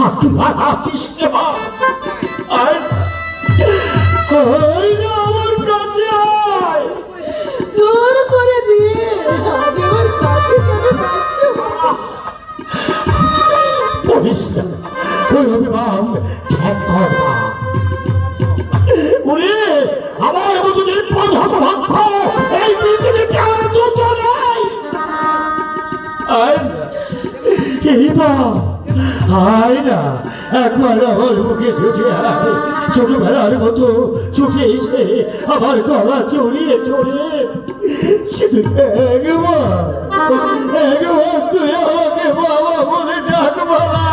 হাতিস রে মা। আর আমার কাছে আয়। দূর করে দিয়ে আজ আমার কাছে কেন যাচ্ছ? বলিস না, ওই অভিমান ত্যাগ কর না। ওরে আমার মতো নির্বোধ হতভাগ্য এই পৃথিবীতে আর দুটো নেই। আয় না, এই মা, আয় না, একবার আমার মুখে ছুটে আয়। ছোটবেলার মতো ছুটে এসে আমার গলা জড়িয়ে ধরে শুধু একবার তুই আমাকে বাবা বলে ডাক বাবা।